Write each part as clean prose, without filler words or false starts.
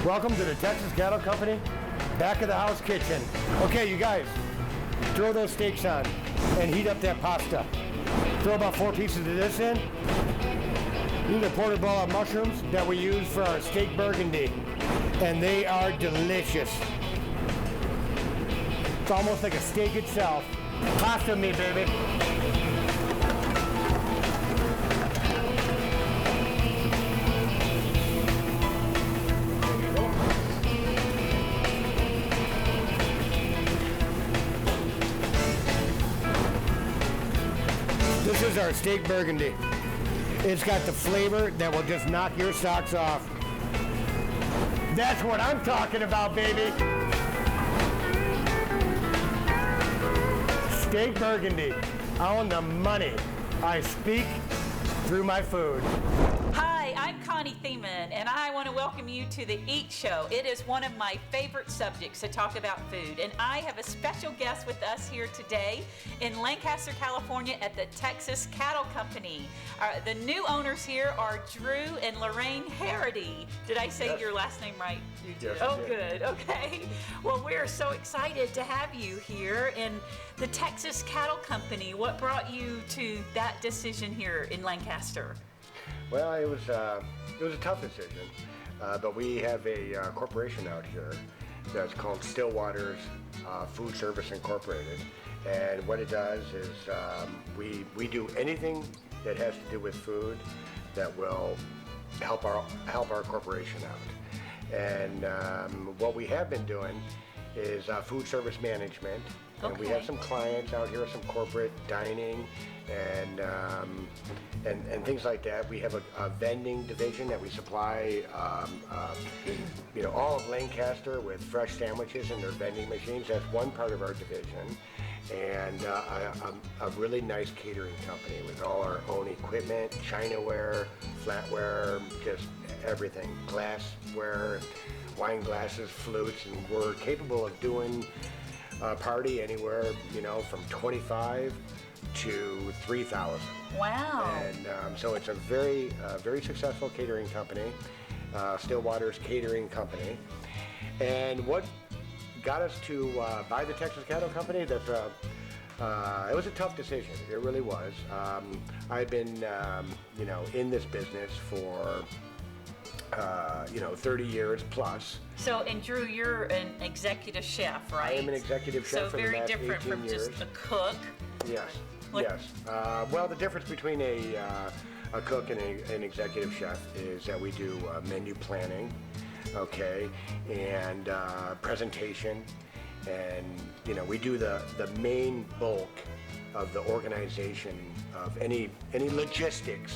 Welcome to the Texas Cattle Company back of the house kitchen. Okay, you guys, throw those steaks on and heat up that pasta. Throw about 4 pieces of this in. These are portobello mushrooms that we use for our steak burgundy, and they are delicious. It's almost like a steak itself. Pasta me, baby. This is our steak burgundy. It's got the flavor that will just knock your socks off. That's what I'm talking about, baby. Steak burgundy, on the money. I speak through my food. Hi, I'm Connie Thiemann, and I want to welcome you to the Eat Show. It is one of my favorite subjects to talk about food, and I have a special guest with us here today in Lancaster, California at the Texas Cattle Company. The new owners here are Drew and Lorraine Harity. Did I say your last name right? You did. Oh, good. Okay. Well, we're so excited to have you here in the Texas Cattle Company. What brought you to that decision here in Lancaster? Well, it was a tough decision, but we have a corporation out here that's called Stillwaters Food Service Incorporated, and what it does is we do anything that has to do with food that will help our corporation out. And what we have been doing is food service management. And we have some clients out here, some corporate dining and things like that. We have a vending division that we supply, all of Lancaster with fresh sandwiches in their vending machines. That's one part of our division. And a really nice catering company with all our own equipment, chinaware, flatware, just everything, glassware, wine glasses, flutes, and we're capable of doing a party anywhere, from 25 to 3,000. Wow. And so it's a very successful catering company, Stillwaters Catering Company. And what got us to buy the Texas Cattle Company, it was a tough decision. It really was. I've been, in this business for 30 years plus. So, and Drew, you're an executive chef, right? I am an executive chef for the last 18 years. So very different from just a cook. Yes. Yes. Well, the difference between a cook and an executive chef is that we do menu planning, okay, and presentation, and we do the main bulk of the organization of any logistics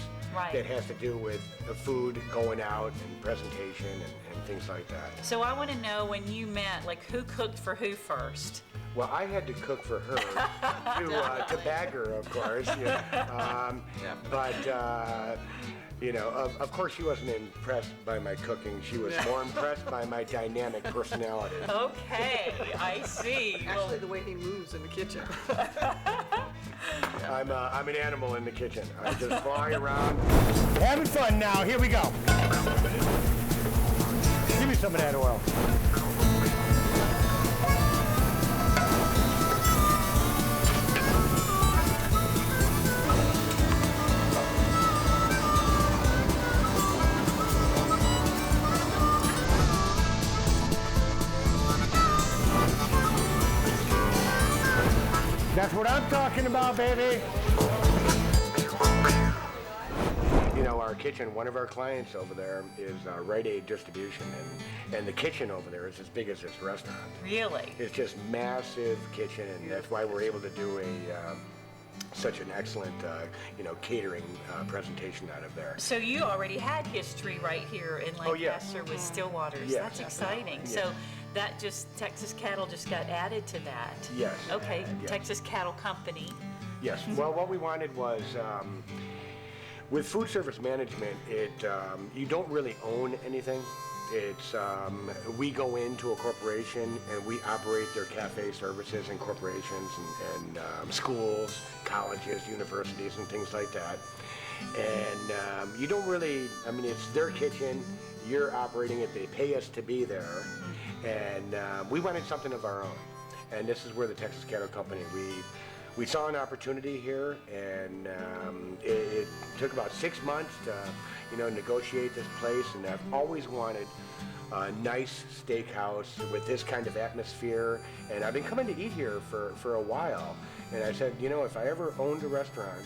that has to do with the food going out and presentation and things like that. So I want to know, when you met, who cooked for who first? Well, I had to cook for her to bag her, of course. But of course, she wasn't impressed by my cooking. She was more impressed by my dynamic personality. Okay, I see. Actually, the way he moves in the kitchen. I'm an animal in the kitchen. I just fly around. Having fun now. Here we go. Give me some of that oil. That's what I'm talking about, baby. Our kitchen, one of our clients over there is Rite Aid Distribution, and the kitchen over there is as big as this restaurant. Really? It's just massive kitchen, and that's why we're able to do such an excellent, catering presentation out of there. So you already had history right here in Lancaster with Stillwaters. Yes. That's exciting. Yes. So that Texas Cattle just got added to that. Yes. Okay, Yes. Texas Cattle Company. Yes. Well, what we wanted was, with food service management, you don't really own anything. It's we go into a corporation and we operate their cafe services and corporations and schools, colleges, universities, and things like that. And you don't really, it's their kitchen, You're operating it. They pay us to be there, and we wanted something of our own. And this is where the Texas Cattle Company, we saw an opportunity here, and it took about 6 months to, negotiate this place. And I've always wanted a nice steakhouse with this kind of atmosphere. And I've been coming to eat here for a while. And I said, if I ever owned a restaurant,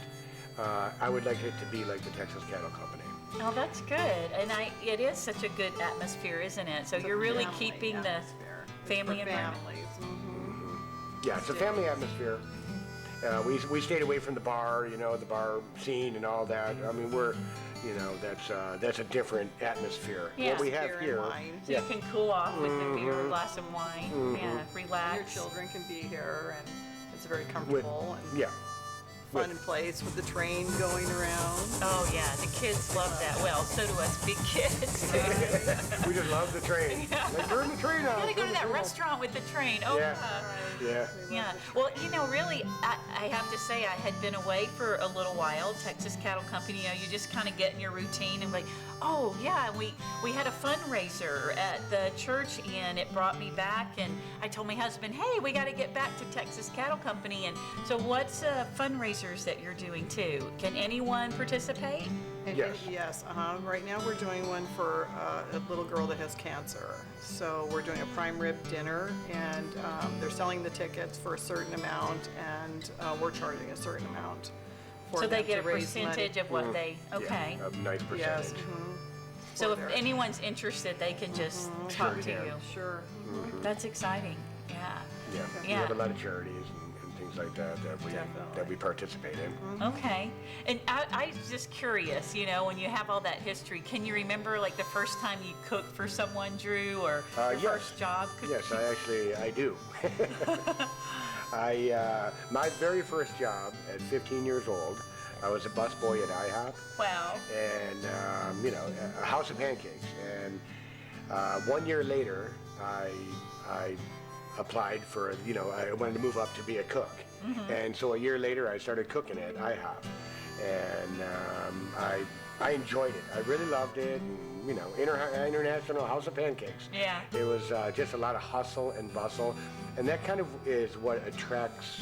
I would like it to be like the Texas Cattle Company. Oh, that's good. And it is such a good atmosphere, isn't it? So you're really keeping atmosphere. the family It's for environment. families. Yeah, it's a family atmosphere. We stayed away from the bar, the bar scene and all that. I mean, that's a different atmosphere. Yeah. What we have Beer and here, wine. So you can cool off with a beer, a glass of wine, yeah, relax. Your children can be here, and it's very comfortable and yeah, fun place with the train going around. Oh yeah, the kids love that. Well, so do us big kids. we just love the train. Like, turn the train on. Gotta go turn to the that train on. restaurant with the train. Oh Yeah. Yeah. Yeah. Well, really, I have to say, I had been away for a little while. Texas Cattle Company, you just kind of get in your routine and like, oh yeah, we had a fundraiser at the church and it brought me back. And I told my husband, hey, we got to get back to Texas Cattle Company. And so, what's fundraisers that you're doing too? Can anyone participate? Yes. Yes. Right now we're doing one for a little girl that has cancer. So we're doing a prime rib dinner, and they're selling the tickets for a certain amount, and we're charging a certain amount. For So they them get to a raise money. percentage of what they. Okay. Yeah, a nice percentage. Yes. So if there. anyone's interested, they can just talk to can. you. Sure. That's exciting. Yeah. Yeah. We Yeah. have a lot of charities and things like that that we participate in. Okay. And I was just curious, when you have all that history, can you remember like the first time you cooked for someone, Drew, or your Yes. first job? Yes, I do. My very first job at 15 years old, I was a busboy at IHOP, Wow. and a house of pancakes. And 1 year later, I applied for, I wanted to move up to be a cook. And so a year later, I started cooking at IHOP, and I enjoyed it. I really loved it. And, International House of Pancakes. Yeah. It was just a lot of hustle and bustle, and that kind of is what attracts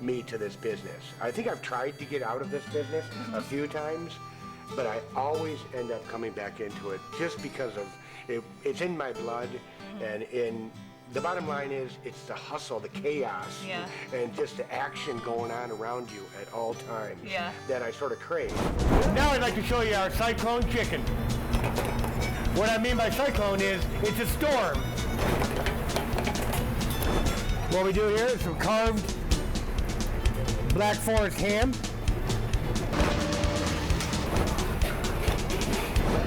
me to this business. I think I've tried to get out of this business a few times, but I always end up coming back into it just because of it. It's in my blood, and the bottom line is it's the hustle, the chaos, Yeah. and just the action going on around you at all times Yeah. that I sort of crave. Now I'd like to show you our Cyclone chicken. What I mean by cyclone is it's a storm. What we do here is some carved Black Forest ham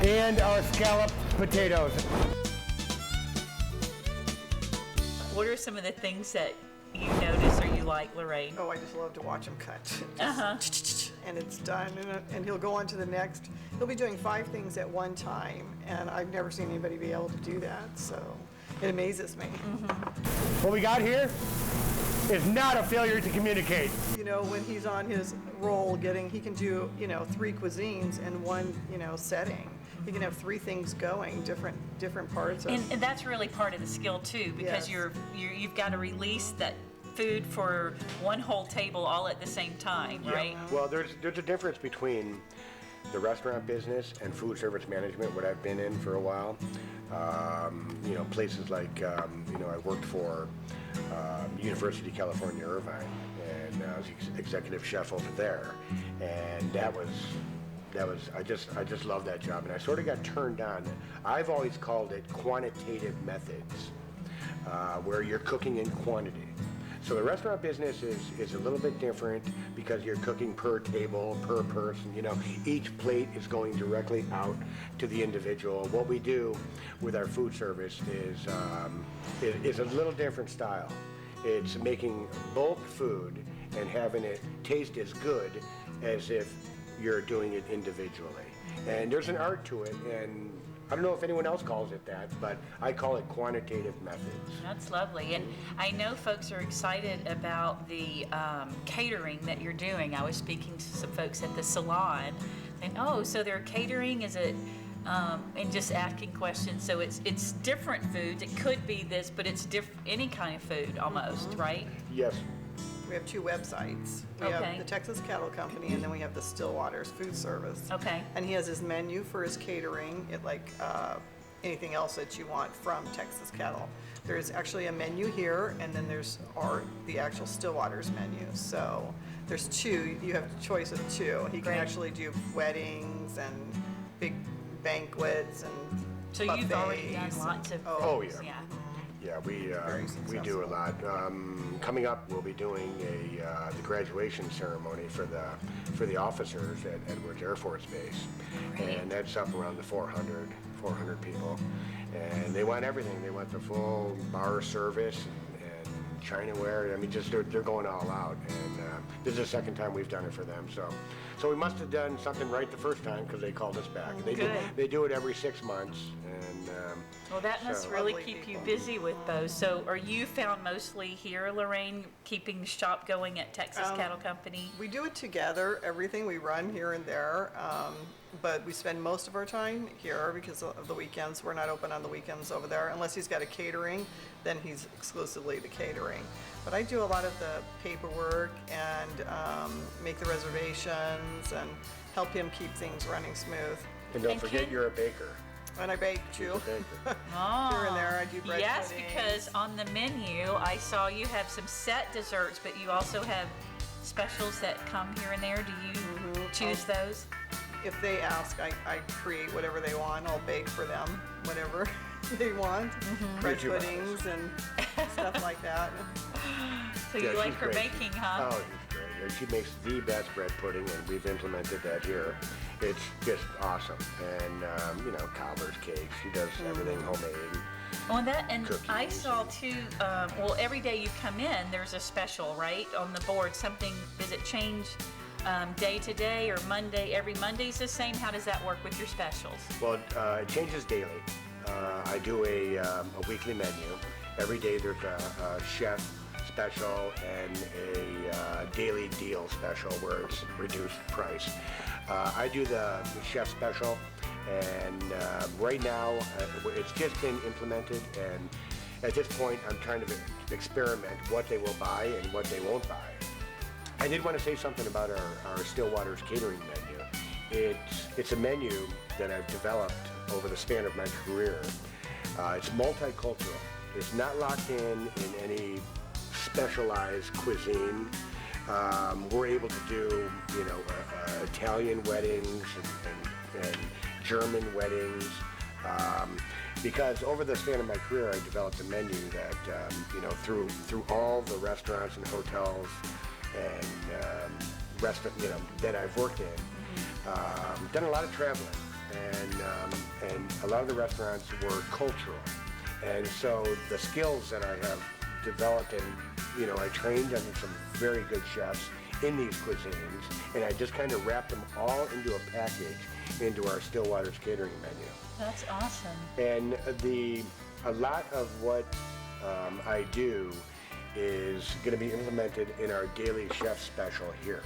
and our scalloped potatoes. What are some of the things that you notice or you like, Lorraine? Oh, I just love to watch him cut. Uh-huh. And it's done, and he'll go on to the next. He'll be doing 5 things at one time, and I've never seen anybody be able to do that, so it amazes me. What we got here is not a failure to communicate. When he's on his roll he can do, 3 cuisines in one, setting. He can have 3 things going, different parts of. And that's really part of the skill too, because Yes. you've got to release that food for one whole table all at the same time, right? Well, there's a difference between the restaurant business and food service management, what I've been in for a while. Places like, I worked for University of California, Irvine, and I was executive chef over there. And that was, I just love that job. And I sort of got turned on. I've always called it quantitative methods, where you're cooking in quantity. So the restaurant business is a little bit different because you're cooking per table, per person. Each plate is going directly out to the individual. What we do with our food service is a little different style. It's making bulk food and having it taste as good as if you're doing it individually. And there's an art to it, and I don't know if anyone else calls it that, but I call it quantitative methods. That's lovely. And I know folks are excited about the catering that you're doing. I was speaking to some folks at the salon, and so they're catering, is it and just asking questions. So it's different foods. It could be this, but it's any kind of food almost, right? Yes. We have 2 websites. We Okay. have the Texas Cattle Company, and then we have the Stillwaters Food Service. Okay. And he has his menu for his catering, anything else that you want from Texas Cattle. There's actually a menu here, and then there's the actual Stillwaters menu. So there's 2. You have a choice of 2. He can Great. actually do weddings and big banquets and So you've already done buffets. lots of Oh, things, yeah. yeah. Yeah, we do successful. a lot. Coming up, we'll be doing the graduation ceremony for the officers at Edwards Air Force Base, Great. and that's up around the 400 people, and they want everything. They want the full bar service and Chinaware. I mean, just they're going all out, and this is the second time we've done it for them. So we must have done something right the first time because they called us back. Good. They do it every 6 months, and Well, that must So- really Lovely keep you people. busy with those. So are you found mostly here, Lorraine, keeping the shop going at Texas Cattle Company? We do it together, everything we run here and there, but we spend most of our time here because of the weekends. We're not open on the weekends over there unless he's got a catering, then he's exclusively the catering. But I do a lot of the paperwork and make the reservations and help him keep things running smooth. and don't And forget can- you're a baker. And I bake too. A baker. Here and there, I do bread Yes, puddings. because on the menu, I saw you have some set desserts, but you also have specials that come here and there. Do you choose those? If they ask, I create whatever they want. I'll bake for them, whatever they want. Bread Me too. puddings and stuff like that. So Yeah, you like she's her great. baking, huh? Oh, she's great. And she makes the best bread pudding, and we've implemented that here. It's just awesome. And, cobbler's cakes. She does everything homemade. Well, and Cookies. I saw too, every day you come in, there's a special, right, on the board. Something, does it change day to day or every Monday's the same? How does that work with your specials? Well, it changes daily. I do a weekly menu. Every day there's a chef special and a daily deal special where it's reduced price. I do the chef special, and right now it's just been implemented, and at this point I'm trying to experiment what they will buy and what they won't buy. I did want to say something about our Stillwaters catering menu. It's a menu that I've developed over the span of my career. It's multicultural. It's not locked in any specialized cuisine. We're able to do, Italian weddings and German weddings. Because over the span of my career, I developed a menu that, through all the restaurants and hotels and that I've worked in, done a lot of traveling, and a lot of the restaurants were cultural, and so the skills that I have developed, and I trained under some very good chefs in these cuisines, and I just kind of wrapped them all into a package into our Stillwaters catering menu. That's awesome. And a lot of what I do is going to be implemented in our daily chef special here.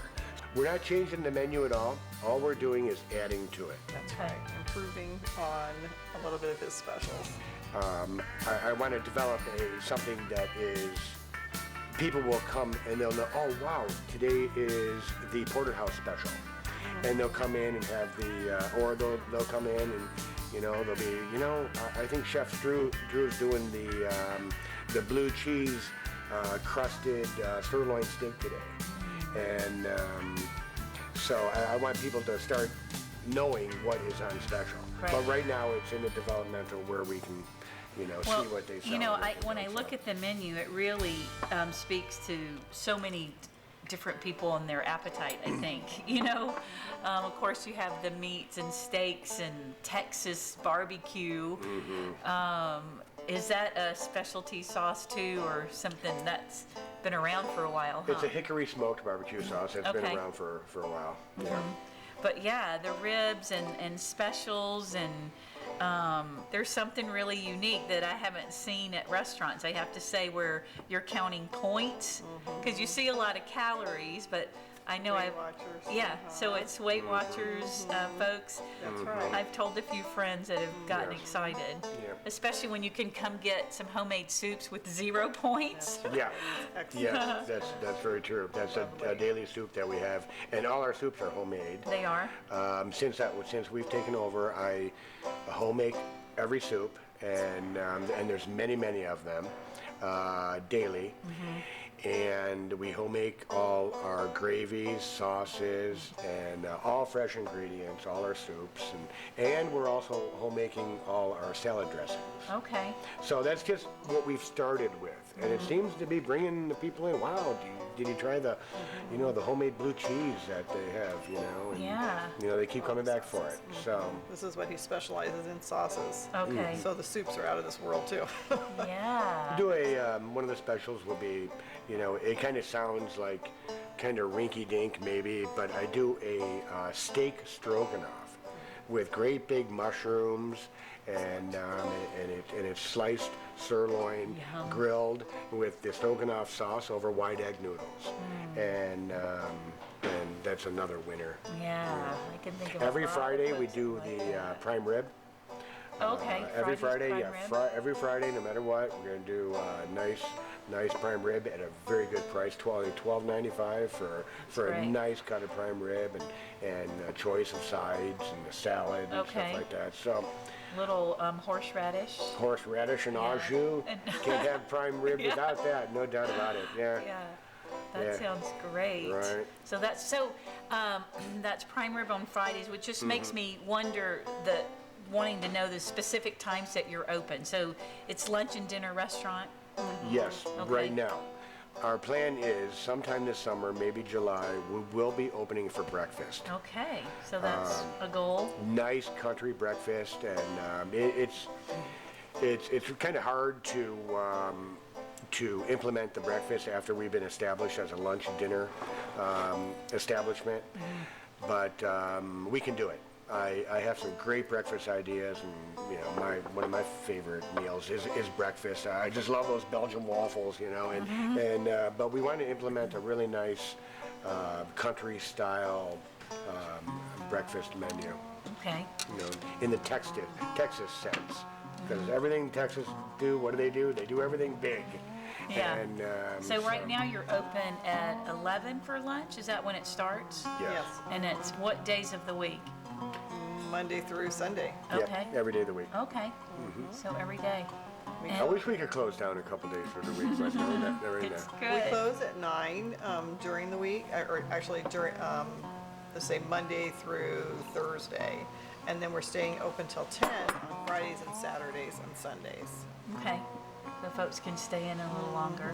We're not changing the menu at all. All we're doing is adding to it. That's right, improving on a little bit of his specials. I want to develop something that is, people will come and they'll know, oh wow, today is the porterhouse special. And they'll come in and have or they'll come in and, they'll be, I think Chef Drew's doing the blue cheese crusted sirloin steak today. And so I want people to start knowing what is on special. Right. But right now it's in the developmental where we can, see what they sell. When I look at the menu, it really speaks to so many different people and their appetite, I think. Of course you have the meats and steaks and Texas barbecue. Is that a specialty sauce too, or something that's been around for a while, huh? It's a hickory smoked barbecue sauce. It's been Okay. around for a while. Yeah. But yeah, the ribs and specials, and there's something really unique that I haven't seen at restaurants, I have to say, where you're counting points, because you see a lot of calories, but I know Weight Watchers. yeah, so it's Weight Watchers, folks. That's right. I've told a few friends that have gotten Yes. excited, Yeah. especially when you can come get some homemade soups with 0 points. Yeah. Excellent. Yes, that's very true. That's a daily soup that we have, and all our soups are homemade. They are? Since we've taken over, I homemade every soup, and there's many of them daily. And we homemake all our gravies, sauces, and all fresh ingredients, all our soups, and we're also homemaking all our salad dressings. Okay. So that's just what we've started with, and it seems to be bringing the people in. Wow, did you try the, the homemade blue cheese that they have, And, Yeah. they keep coming back for it. So This is what he specializes in, sauces. Okay. So the soups are out of this world too. Yeah. do one of the specials will be, it kind of sounds like kind of rinky-dink maybe, but I do a steak stroganoff with great big mushrooms and it's sliced sirloin, Yum. grilled with the stroganoff sauce over white egg noodles, and that's another winner. Yeah, I can think of Every a lot of Friday we folks do that like the that. prime rib. Okay. Every Friday's Friday, prime rib. every Friday, no matter what, we're gonna do nice prime rib at a very good price, $12.95 for a great. nice cut of prime rib and a choice of sides and a salad and Okay. stuff like that. So Little horseradish. horseradish and Yeah. au jus, And- can't have prime rib Yeah. without that, no doubt about it. Yeah. Yeah. That Yeah. sounds great. Right. So that's prime rib on Fridays, which just Mm-hmm. makes me wonder wanting to know the specific times that you're open. So it's lunch and dinner restaurant. Yes, Okay. right now. Our plan is sometime this summer, maybe July, we will be opening for breakfast. Okay. So that's a goal. Nice country breakfast, and it's kind of hard to implement the breakfast after we've been established as a lunch and dinner establishment, but we can do it. I have some great breakfast ideas, and one of my favorite meals is breakfast. I just love those Belgian waffles, but we want to implement a really nice country style breakfast menu, Okay. in the Texas sense, because everything Texas do, what do? They do everything big. Yeah. And, So right now you're open at 11 for lunch. Is that when it starts? yes. Yes, And it's what days of the week? Monday through Sunday. Yeah, Okay. every day of the week. Okay. So every day. I wish we could close down a couple days for the week, but they're in It's there. We good. close at 9 during the week, or actually during, let's say Monday through Thursday. And then we're staying open till 10 on Fridays and Saturdays and Sundays. Okay. So folks can stay in a little longer.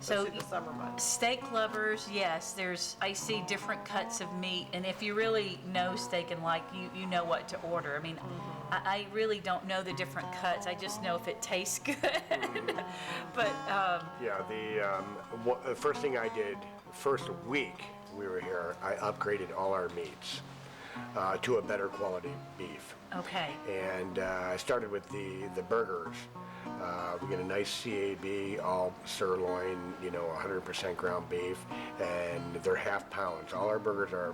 So Especially the summer months. steak lovers, yes, I see different cuts of meat, and if you really know steak and like, you know what to order. I mean, I really don't know the different cuts. I just know if it tastes good. But Yeah, the first thing I did, first week we were here, I upgraded all our meats to a better quality beef. okay. And I started with the burgers. We get a nice CAB, all sirloin, 100% ground beef, and they're half pounds. All our burgers are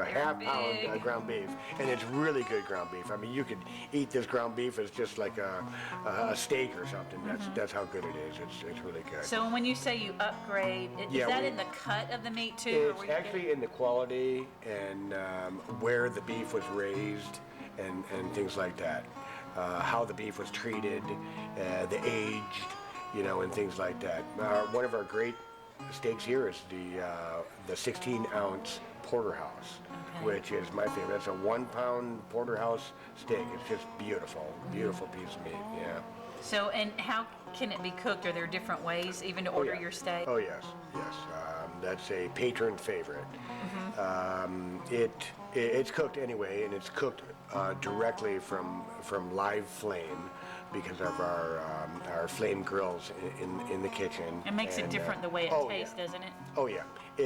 half pound big. ground beef, and it's really good ground beef. I mean, you could eat this ground beef as just like a steak or something. That's how good it is. It's really good. So when you say you upgrade, is Yeah, that we- in the cut of the meat too? or It's where you get- actually in the quality and where the beef was raised and things like that. How the beef was treated, the aged, and things like that. One of our great steaks here is the 16-ounce porterhouse, Okay. which is my favorite. It's a 1-pound porterhouse steak. It's just beautiful piece of meat. Yeah. So, and how can it be cooked? Are there different ways even to order yeah. your steak? Oh yes. That's a patron favorite. It's cooked anyway, and it's cooked directly from live flame because of our flame grills in the kitchen. It makes it And, different the way it oh, tastes, yeah. doesn't it? Oh yeah.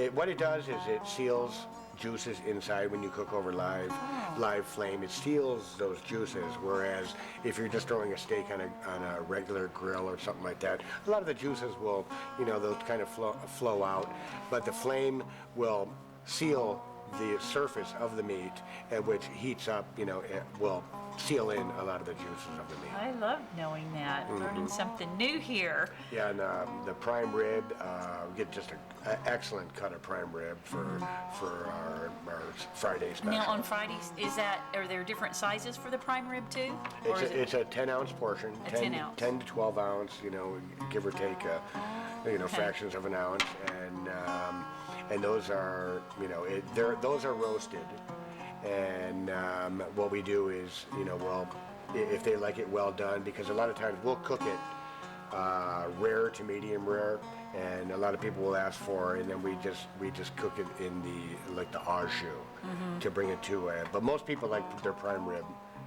What it does is it seals juices inside when you cook over live flame. It seals those juices, whereas if you're just throwing a steak on a regular grill or something like that, a lot of the juices will, they'll kind of flow out, but the flame will seal the surface of the meat, and which heats up, it will seal in a lot of the juices of the meat. I love knowing that. Learning something new here. Yeah, and the prime rib, we get just an excellent cut of prime rib for our Friday special. Now on Fridays, are there different sizes for the prime rib too? Or is It's a 10-ounce portion. A 10 ounce. 10 to 12 ounce, give or take, fractions of an ounce, and those are, those are roasted. And what we do is, if they like it well done, because a lot of times we'll cook it rare to medium rare, and a lot of people will ask for, and then we just cook it in the au jus to bring it to it. But most people like their prime rib,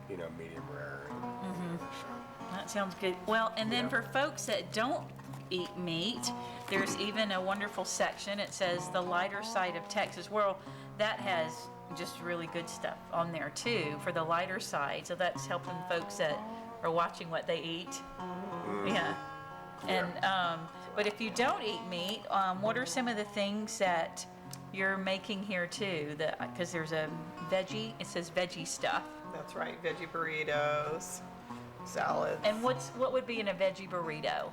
medium rare. So. That sounds good. Well, and then for folks that don't eat meat, there's even a wonderful section. It says the lighter side of Texas. Well, that has just really good stuff on there too for the lighter side. So that's helping folks that are watching what they eat. Yeah. And but if you don't eat meat, what are some of the things that you're making here too? Because there's a veggie. It says veggie stuff. That's right, veggie burritos, salads. And what would be in a veggie burrito?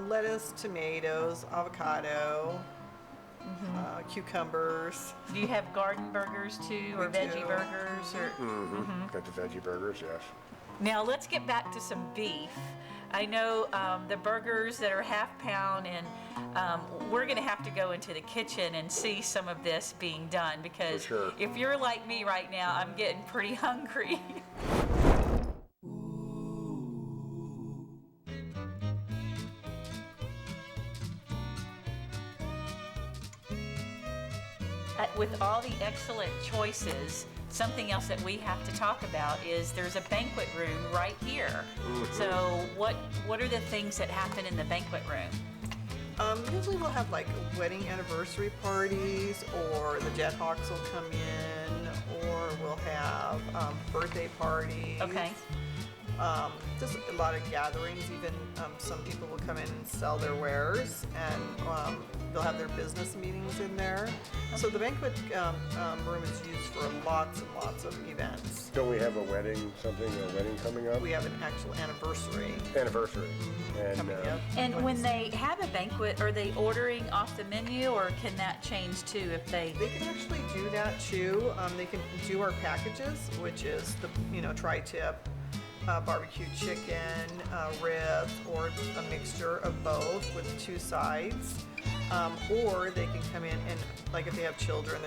Lettuce, tomatoes, avocado, cucumbers. Do you have garden burgers too, or We veggie do. burgers? Or Got the veggie burgers, yes. now let's get back to some beef. I know the burgers that are half pound, and we're going to have to go into the kitchen and see some of this being done, because For sure. if you're like me right now, I'm getting pretty hungry. With all the excellent choices, something else that we have to talk about is there's a banquet room right here. So what are the things that happen in the banquet room? Usually we'll have like wedding anniversary parties, or the Jethawks will come in, or we'll have birthday parties. Okay. Just a lot of gatherings. Even some people will come in and sell their wares, and they'll have their business meetings in there. So the banquet room is used for lots and lots of events. Don't we have a wedding coming up? We have an actual anniversary Anniversary. And coming up. And when they have a banquet, are they ordering off the menu, or can that change too if they? They can actually do that too. They can do our packages, which is the tri-tip, barbecue chicken, ribs, or a mixture of both with 2 sides. Or they can come in and, like if they have children,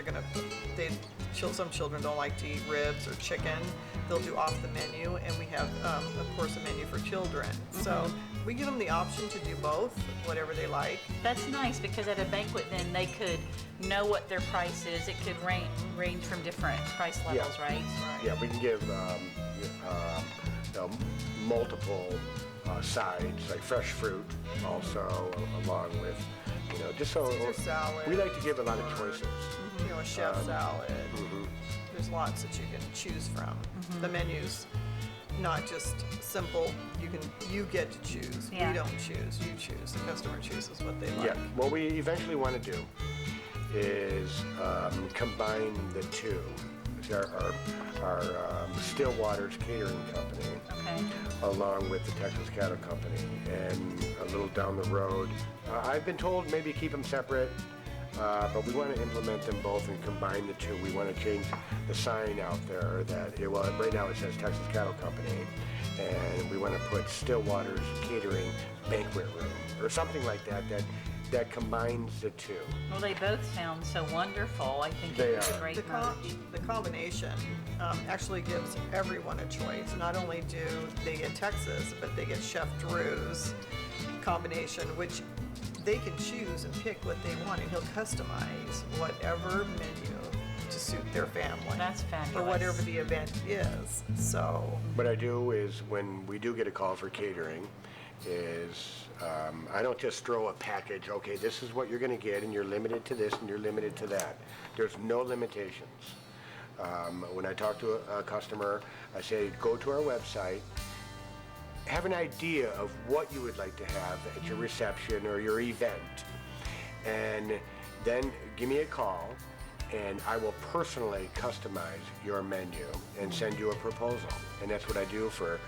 some children don't like to eat ribs or chicken. They'll do off the menu, and we have, of course, a menu for children. So we give them the option to do both, whatever they like. That's nice, because at a banquet then they could know what their price is. It could range from different price levels, right? yeah, we can give multiple sides, like fresh fruit, also along with, just so Caesar salad. we like to give a lot of choices. A chef salad. There's lots that you can choose from. The menu's not just simple. You get to choose. Yeah. We don't choose. You choose. The customer chooses what they like. Yeah, what we eventually want to do is combine the two. Our Stillwater's Catering Company, Okay. along with the Texas Cattle Company, and a little down the road. I've been told maybe keep them separate, but we want to implement them both and combine the two. We want to change the sign out there right now it says Texas Cattle Company, and we want to put Stillwater's Catering Banquet Room, or something like that combines the two. Well, they both sound so wonderful. I think They it's a are. great The merge. combination actually gives everyone a choice. Not only do they get Texas, but they get Chef Drew's combination, which they can choose and pick what they want, and he'll customize whatever menu to suit their family. That's fabulous. For whatever the event is. So What I do is when we do get a call for catering, is I don't just throw a package, okay, this is what you're going to get, and you're limited to this and you're limited to that. There's no limitations. When I talk to a customer, I say, go to our website, have an idea of what you would like to have at your reception or your event, and then give me a call, and I will personally customize your menu and send you a proposal. And that's what I do for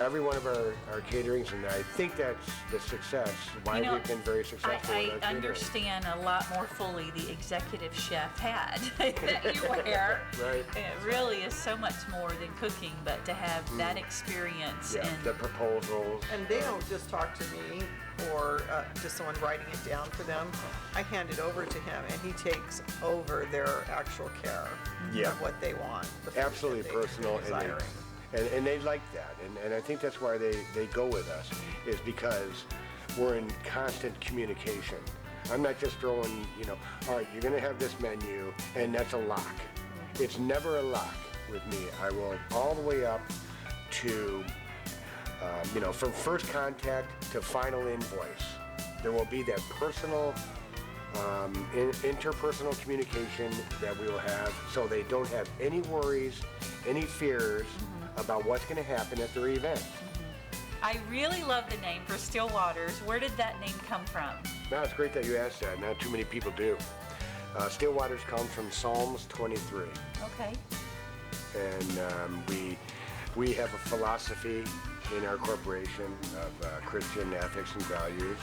every one of our caterings, and I think that's the success, why we've been very successful with our I catering. understand a lot more fully the executive chef hat that you wear. Right. It really is so much more than cooking, but to have that experience. Yeah, and the proposals. And they don't just talk to me or just someone writing it down for them. I hand it over to him, and he takes over their actual care Yeah. of what they want. the food Absolutely that they personal, desiring. and they like that, and I think that's why they go with us, is because we're in constant communication. I'm not just throwing, all right, you're gonna have this menu, and that's a lock. It's never a lock with me. I will all the way up to, from first contact to final invoice. There will be that personal, interpersonal communication that we will have, so they don't have any worries, any fears about what's going to happen at their event. I really love the name for Still Waters. Where did that name come from? Now, it's great that you asked that. Not too many people do. Still Waters comes from Psalms 23. Okay. And we have a philosophy in our corporation of Christian ethics and values,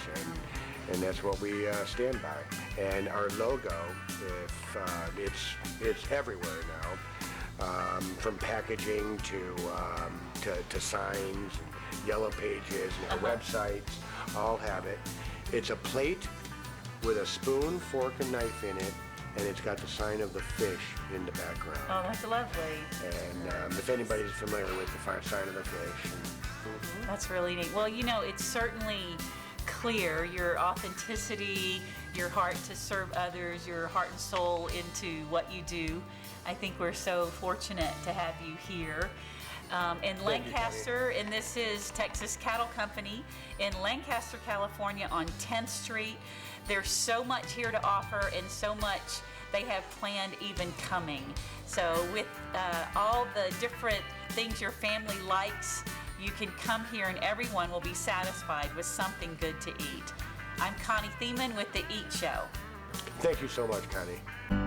and that's what we stand by. And our logo, it's everywhere now, from packaging to signs, and yellow pages, and our websites all have it. It's a plate with a spoon, fork, and knife in it, and it's got the sign of the fish in the background. Oh, that's lovely. And if anybody's familiar with the sign of the fish. That's really neat. Well, it's certainly clear your authenticity, your heart to serve others, your heart and soul into what you do. I think we're so fortunate to have you here. In Lancaster, and this is Texas Cattle Company in Lancaster, California on 10th Street. There's so much here to offer and so much they have planned even coming. So with all the different things your family likes, you can come here and everyone will be satisfied with something good to eat. I'm Connie Thiemann with The Eat Show. Thank you so much, Connie.